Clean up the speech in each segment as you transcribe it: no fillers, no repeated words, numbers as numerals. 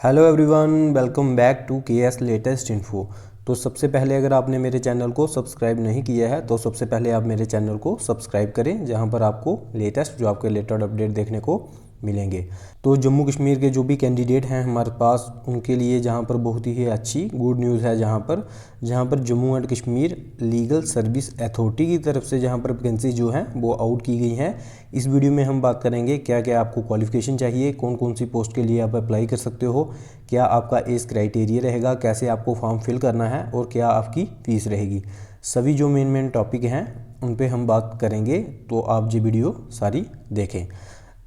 Hello everyone, welcome back to K S latest info. तो सबसे पहले अगर आपने मेरे चैनल को सब्सक्राइब नहीं किया है तो सबसे पहले आप मेरे चैनल को सब्सक्राइब करें, जहां पर आपको लेटेस्ट जो आपके रिलेटेड अपडेट देखने को मिलेंगे। तो जम्मू कश्मीर के जो भी कैंडिडेट हैं हमारे पास, उनके लिए जहां पर बहुत ही अच्छी गुड न्यूज़ है। जहां पर Jammu and Kashmir legal service authority की तरफ से जहां पर वैकेंसी जो हैं वो आउट की गई हैं। इस वीडियो में हम बात करेंगे क्या क्या आपको क्वालिफिकेशन चाहिए, कौन कौन सी पोस्ट के लिए आप अप्लाई कर सकते हो, क्या आपका एज क्राइटेरिया रहेगा, कैसे आपको फॉर्म फिल करना है और क्या आपकी फ़ीस रहेगी। सभी जो मेन टॉपिक हैं उन पे हम बात करेंगे, तो आप ये वीडियो सारी देखें।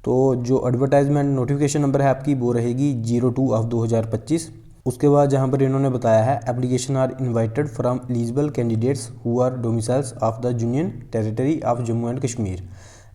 तो जो एडवर्टाइजमेंट नोटिफिकेशन नंबर है आपकी वो रहेगी 02/2025। उसके बाद जहां पर इन्होंने बताया है application are invited from eligible candidates who are domiciles of the union territory of Jammu and Kashmir.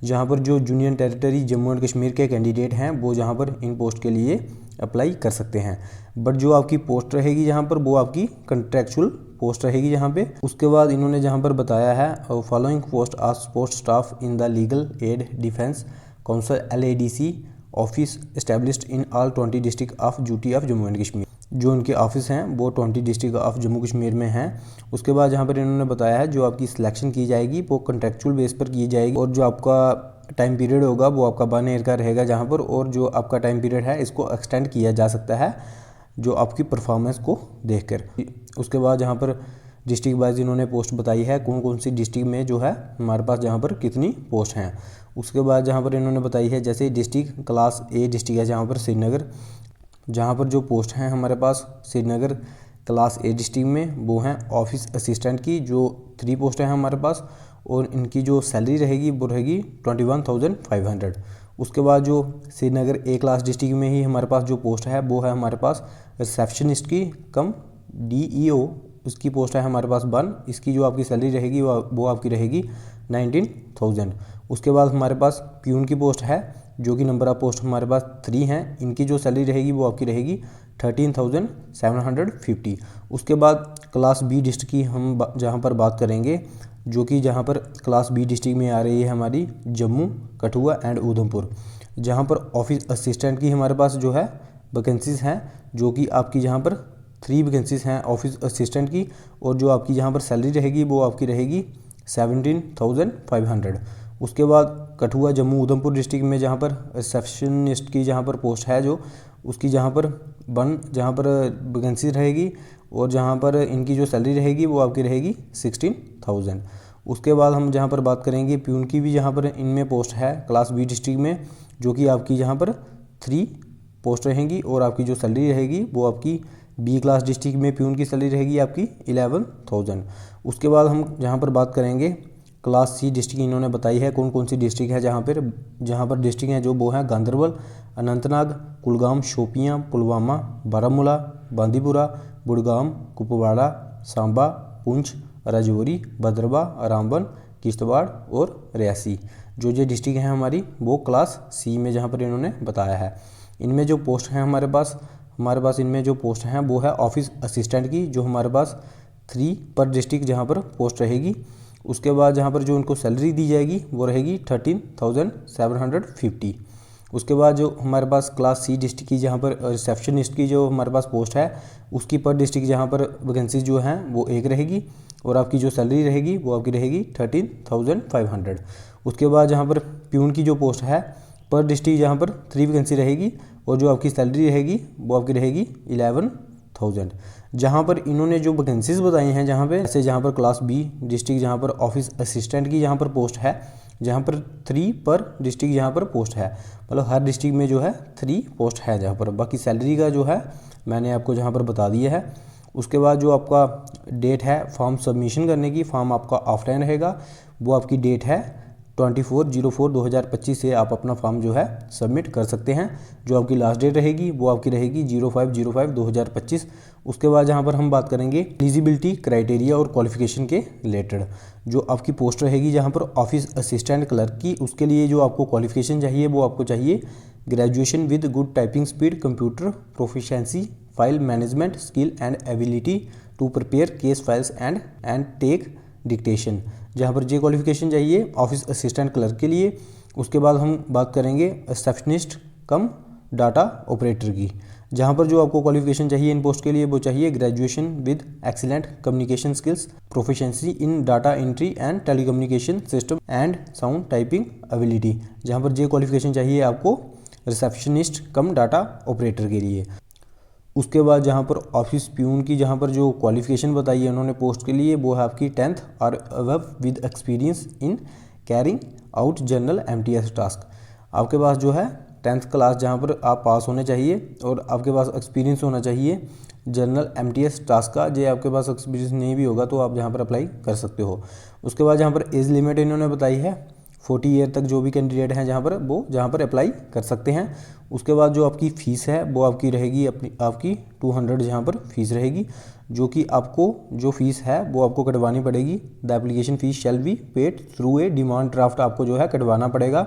जहां पर जो union territory Jammu and Kashmir के कैंडिडेट हैं वो जहां पर इन पोस्ट के लिए अप्लाई कर सकते हैं। बट जो आपकी पोस्ट रहेगी जहां पर वो आपकी कंट्रेक्चुअल पोस्ट रहेगी जहां पे। उसके बाद इन्होंने जहां पर बताया है following post are support staff in the legal aid defence council LADC office established in all 20 district of duty of Jammu and Kashmir. जो उनके ऑफिस हैं वो 20 डिस्ट्रिक्ट ऑफ जम्मू कश्मीर में हैं। उसके बाद जहाँ पर इन्होंने बताया है जो आपकी सिलेक्शन की जाएगी वो कॉन्ट्रेक्चुअल बेस पर की जाएगी, और जो आपका टाइम पीरियड होगा वो आपका 1 ईयर का रहेगा जहाँ पर, और जो आपका टाइम पीरियड है इसको एक्सटेंड किया जा सकता है जो आपकी परफॉर्मेंस को देखकर। उसके बाद जहाँ पर डिस्ट्रिक्ट वाइज इन्होंने पोस्ट बताई है कौन कौन सी डिस्ट्रिक्ट में जो है हमारे पास जहाँ पर कितनी पोस्ट हैं। उसके बाद जहाँ पर इन्होंने बताई है जैसे डिस्ट्रिक्ट क्लास A डिस्ट्रिक्ट है जहाँ पर श्रीनगर, जहाँ पर जो पोस्ट हैं हमारे पास श्रीनगर क्लास A डिस्ट्रिक्ट में वो हैं ऑफिस असिस्टेंट की, जो 3 पोस्ट हैं हमारे पास, और इनकी जो सैलरी रहेगी वो रहेगी 21,500। उसके बाद जो श्रीनगर A क्लास डिस्ट्रिक्ट में ही हमारे पास जो पोस्ट है वो है हमारे पास रिसेप्शनिस्ट की कम DEO, उसकी पोस्ट है हमारे पास 1। इसकी जो आपकी सैलरी रहेगी वो आपकी रहेगी 19,000। उसके बाद हमारे पास प्यून की पोस्ट है जो कि नंबर ऑफ पोस्ट हमारे पास 3 हैं। इनकी जो सैलरी रहेगी वो आपकी रहेगी 13,750। उसके बाद क्लास B डिस्ट्रिक्ट की हम जहाँ पर बात करेंगे, जो कि जहाँ पर क्लास B डिस्ट्रिक्ट में आ रही है हमारी जम्मू, कठुआ एंड उधमपुर। जहाँ पर ऑफिस असिस्टेंट की हमारे पास जो है वैकेंसीज़ हैं, जो कि आपकी जहाँ पर 3 वैकेंसीज़ हैं ऑफिस असिस्टेंट की, और जो आपकी जहाँ पर सैलरी रहेगी वो आपकी रहेगी 17,500। उसके बाद कठुआ जम्मू उधमपुर डिस्ट्रिक्ट में जहाँ पर रिसेप्शनिस्ट की जहाँ पर पोस्ट है जो उसकी जहाँ पर वैकेंसी रहेगी, और जहाँ पर इनकी जो सैलरी रहेगी वो आपकी रहेगी 16,000। उसके बाद हम जहाँ पर बात करेंगे प्यून की भी, जहाँ पर इनमें पोस्ट है क्लास B डिस्ट्रिक्ट में, जो कि आपकी जहाँ पर 3 पोस्ट रहेंगी, और आपकी जो सैलरी रहेगी वो आपकी B क्लास डिस्ट्रिक्ट में प्यून की सैलरी रहेगी आपकी 11,000। उसके बाद हम जहाँ पर बात करेंगे क्लास C डिस्ट्रिक्ट, इन्होंने बताई है कौन कौन सी डिस्ट्रिक्ट है जहाँ पर डिस्ट्रिक्ट हैं जो वो हैं गांदरबल, अनंतनाग, कुलगाम, शोपियाँ, पुलवामा, बारामूला, बांदीपुरा, बुड़गाम, कुपवाड़ा, सांबा, पुंछ, राजौरी, भद्रवाह, रामबन, किश्तवाड़ और रियासी। जो ये डिस्ट्रिक्ट हैं हमारी वो क्लास C में जहाँ पर इन्होंने बताया है। इनमें जो पोस्ट हैं हमारे पास इनमें जो पोस्ट हैं वो है ऑफिस असिस्टेंट की, जो हमारे पास 3 पर डिस्ट्रिक्ट जहाँ पर पोस्ट रहेगी। उसके बाद जहाँ पर जो उनको सैलरी दी जाएगी वो रहेगी 13,750। उसके बाद जो हमारे पास क्लास C डिस्ट्रिक्ट की जहाँ पर रिसेप्शनिस्ट की जो हमारे पास पोस्ट है उसकी पर डिस्ट्रिक्ट जहाँ पर वैकेंसी जो हैं वो 1 रहेगी, और आपकी जो सैलरी रहेगी वो आपकी रहेगी 13,500। उसके बाद जहाँ पर प्यून की जो पोस्ट है पर डिस्ट्रिक्ट जहाँ पर 3 वैकेंसी रहेगी, और जो आपकी सैलरी रहेगी वो आपकी रहेगी 11,000। जहाँ पर इन्होंने जो वैकेंसीज बताई हैं जहाँ पर क्लास B डिस्ट्रिक्ट जहाँ पर ऑफिस असिस्टेंट की जहाँ पर पोस्ट है, जहाँ पर 3 पर डिस्ट्रिक्ट जहाँ पर पोस्ट है, मतलब हर डिस्ट्रिक्ट में जो है 3 पोस्ट है जहाँ पर। बाकी सैलरी का जो है मैंने आपको जहाँ पर बता दिया है। उसके बाद जो आपका डेट है फॉर्म सबमिशन करने की, फॉर्म आपका ऑफलाइन रहेगा, वो आपकी डेट है 24/04/2025 से आप अपना फॉर्म जो है सबमिट कर सकते हैं। जो आपकी लास्ट डेट रहेगी वो आपकी रहेगी 05/05/2025। उसके बाद जहाँ पर हम बात करेंगे एलिजिबिलिटी क्राइटेरिया और क्वालिफिकेशन के रिलेटेड, जो आपकी पोस्ट रहेगी जहाँ पर ऑफिस असिस्टेंट क्लर्क की, उसके लिए जो आपको क्वालिफिकेशन चाहिए वो आपको चाहिए graduation with good typing speed, computer proficiency, file management skill and ability to prepare case files and take dictation. जहाँ पर जे क्वालिफिकेशन चाहिए ऑफिस असिस्टेंट क्लर्क के लिए। उसके बाद हम बात करेंगे रिसेप्शनिस्ट कम डाटा ऑपरेटर की, जहाँ पर जो आपको क्वालिफिकेशन चाहिए इन पोस्ट के लिए वो चाहिए graduation with excellent communication skills, proficiency in data entry and telecommunication system and sound typing ability. जहाँ पर ये क्वालिफिकेशन चाहिए आपको रिसेप्शनिस्ट कम डाटा ऑपरेटर के लिए। उसके बाद जहाँ पर ऑफिस प्यून की जहाँ पर जो क्वालिफिकेशन बताई है उन्होंने पोस्ट के लिए वो है आपकी 10th और above with experience in carrying out general MTS task. आपके पास जो है 10th क्लास जहाँ पर आप पास होने चाहिए और आपके पास एक्सपीरियंस होना चाहिए जनरल MTS टास्क का। जे आपके पास एक्सपीरियंस नहीं भी होगा तो आप जहाँ पर अप्लाई कर सकते हो। उसके बाद जहाँ पर एज लिमिट इन्होंने बताई है 40 ईयर तक जो भी कैंडिडेट हैं जहाँ पर वो जहाँ पर अप्लाई कर सकते हैं। उसके बाद जो आपकी फ़ीस है वो आपकी रहेगी आपकी 200 जहाँ पर फीस रहेगी, जो कि आपको जो फीस है वो आपको कटवानी पड़ेगी। The application fees shall be paid through a demand draft. आपको जो है कटवाना पड़ेगा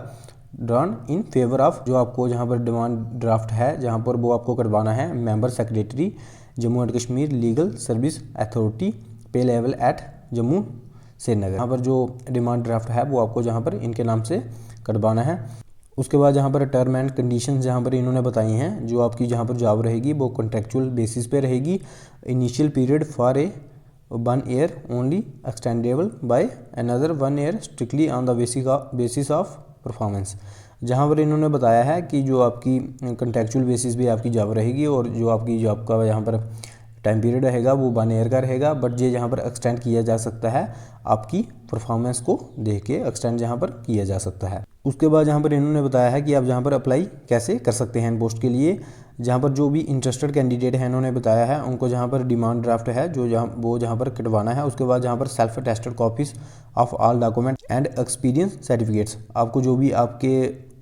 ड्रॉन इन फेवर ऑफ, जो आपको जहाँ पर डिमांड ड्राफ्ट है जहाँ पर वो आपको कटवाना है member secretary Jammu and Kashmir legal service authority पे लेवल एट जम्मू श्रीनगर। यहाँ पर जो डिमांड ड्राफ्ट है वो आपको जहाँ पर इनके नाम से कटवाना है। उसके बाद जहाँ पर टर्म एंड कंडीशंस जहाँ पर इन्होंने बताई हैं, जो आपकी जहाँ पर जॉब रहेगी वो कॉन्ट्रेक्चुअल बेसिस पे रहेगी। Initial period for a 1 year only extendable by another 1 year strictly on the basis of performance. जहाँ पर इन्होंने बताया है कि जो आपकी कॉन्ट्रेक्चुअल बेसिस भी आपकी जॉब रहेगी और जो आपकी जॉब का यहाँ पर टाइम पीरियड रहेगा वो 1 ईयर का रहेगा, बट ये यहाँ पर एक्सटेंड किया जा सकता है आपकी परफॉर्मेंस को देख के एक्सटेंड यहाँ पर किया जा सकता है। उसके बाद यहाँ पर इन्होंने बताया है कि आप जहाँ पर अप्लाई कैसे कर सकते हैं इन पोस्ट के लिए। जहाँ पर जो भी इंटरेस्टेड कैंडिडेट हैं इन्होंने बताया है उनको जहाँ पर डिमांड ड्राफ्ट है जो जहाँ पर कटवाना है। उसके बाद जहाँ पर self attested copies of all document and experience certificates, आपको जो भी आपके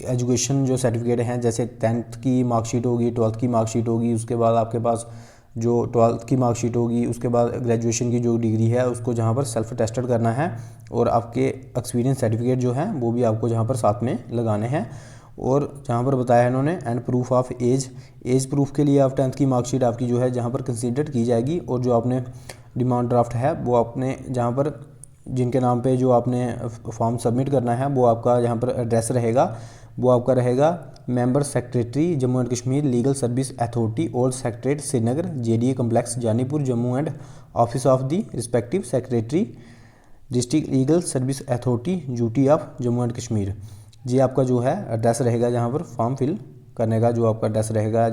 एजुकेशन जो सर्टिफिकेट हैं जैसे 10th की मार्कशीट होगी, 12th की मार्कशीट होगी, उसके बाद आपके पास जो 12th की मार्कशीट होगी, उसके बाद ग्रेजुएशन की जो डिग्री है उसको जहाँ पर सेल्फ अटेस्टेड करना है और आपके एक्सपीरियंस सर्टिफिकेट जो हैं वो भी आपको जहाँ पर साथ में लगाने हैं। और जहाँ पर बताया है इन्होंने and proof of age proof के लिए आप 10th की मार्कशीट आपकी जो है जहाँ पर कंसीडर की जाएगी। और जो आपने डिमांड ड्राफ्ट है वो आपने जहाँ पर जिनके नाम पे जो आपने फॉर्म सबमिट करना है वो आपका जहाँ पर एड्रेस रहेगा वो आपका रहेगा member secretary Jammu and Kashmir legal service authority old secretariat Srinagar JDA complex Janipur Jammu and office of the respective secretary district legal service authority UT of Jammu and Kashmir. ये आपका जो है एड्रेस रहेगा जहाँ पर फॉर्म फिल करने का जो आपका एड्रेस रहेगा।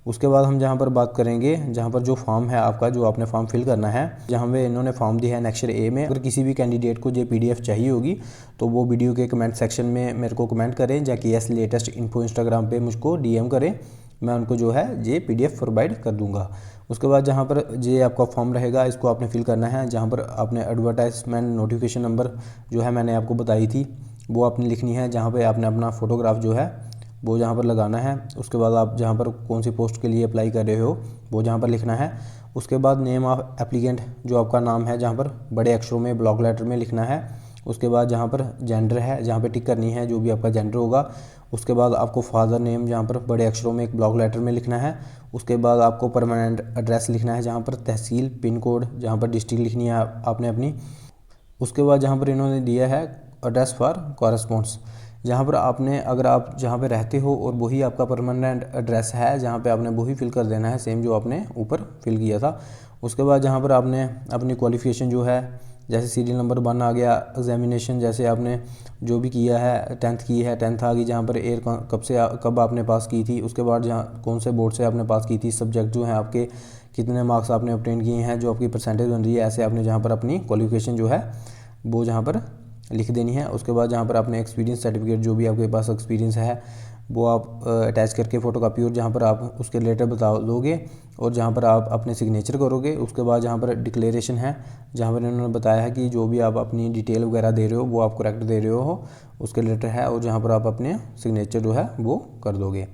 उसके बाद हम जहाँ पर बात करेंगे जहाँ पर जो फॉर्म है आपका जो आपने फॉर्म फिल करना है, जहाँ पे इन्होंने फॉर्म दिया है नेक्स्ट A में। अगर किसी भी कैंडिडेट को ये PDF चाहिए होगी तो वो वीडियो के कमेंट सेक्शन में मेरे को कमेंट करें, या KS लेटेस्ट इन्फो इंस्टाग्राम पे मुझको DM करें, मैं उनको जो है ये PDF प्रोवाइड कर दूँगा। उसके बाद जहाँ पर ये आपका फॉर्म रहेगा इसको आपने फिल करना है। जहाँ पर आपने एडवर्टाइजमेंट नोटिफिकेशन नंबर जो है मैंने आपको बताई थी वो आपने लिखनी है, जहाँ पर आपने अपना फ़ोटोग्राफ जो है वो जहाँ पर लगाना है। उसके बाद आप जहाँ पर कौन सी पोस्ट के लिए अप्लाई कर रहे हो वो जहाँ पर लिखना है। उसके बाद नेम ऑफ एप्लीकेंट जो आपका नाम है जहाँ पर बड़े अक्षरों में ब्लॉक लेटर में लिखना है। उसके बाद जहाँ पर जेंडर है जहाँ पर टिक करनी है जो भी आपका जेंडर होगा। उसके बाद आपको फादर नेम जहाँ पर बड़े अक्षरों में एक ब्लॉक लेटर में लिखना है। उसके बाद आपको परमानेंट एड्रेस लिखना है, जहाँ पर तहसील पिन कोड जहाँ पर डिस्ट्रिक्ट लिखनी है आपने अपनी। उसके बाद जहाँ पर इन्होंने दिया है एड्रेस फॉर कॉरेस्पॉन्ड्स, जहाँ पर आपने अगर आप जहाँ पे रहते हो और वही आपका परमानेंट एड्रेस है जहाँ पे आपने वही फिल कर देना है सेम जो आपने ऊपर फिल किया था। उसके बाद जहाँ पर आपने अपनी क्वालिफ़िकेशन जो है जैसे सीरियल नंबर 1 आ गया, एग्जामिनेशन जैसे आपने जो भी किया है 10th की है 10th आ गई, जहाँ पर एयर कब आपने पास की थी। उसके बाद जहाँ कौन से बोर्ड से आपने पास की थी, सब्जेक्ट जो हैं आपके कितने मार्क्स आपने ऑब्टेन किए हैं, जो आपकी परसेंटेज बन रही है, ऐसे आपने जहाँ पर अपनी क्वालिफ़िकेशन जो है वो जहाँ पर लिख देनी है। उसके बाद जहाँ पर आपने एक्सपीरियंस सर्टिफिकेट जो भी आपके पास एक्सपीरियंस है वो आप अटैच करके फ़ोटोकॉपी और जहाँ पर आप उसके रिलेटेड बता दोगे और जहाँ पर आप अपने सिग्नेचर करोगे। उसके बाद जहाँ पर डिक्लेरेशन है जहाँ पर इन्होंने बताया है कि जो भी आप अपनी डिटेल वगैरह दे रहे हो वो आप करेक्ट दे रहे हो उसके रिलेटेड है, और जहाँ पर आप अपने सिग्नेचर जो है वो कर दोगे।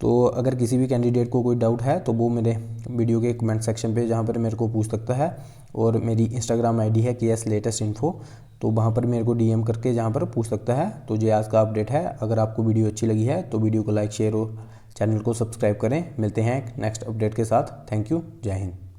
तो अगर किसी भी कैंडिडेट को कोई डाउट है तो वो मेरे वीडियो के कमेंट सेक्शन पे जहाँ पर मेरे को पूछ सकता है, और मेरी इंस्टाग्राम ID है KS लेटेस्ट इन्फो, तो वहाँ पर मेरे को DM करके जहाँ पर पूछ सकता है। तो ये आज का अपडेट है। अगर आपको वीडियो अच्छी लगी है तो वीडियो को लाइक शेयर और चैनल को सब्सक्राइब करें। मिलते हैं नेक्स्ट अपडेट के साथ। थैंक यू, जय हिंद।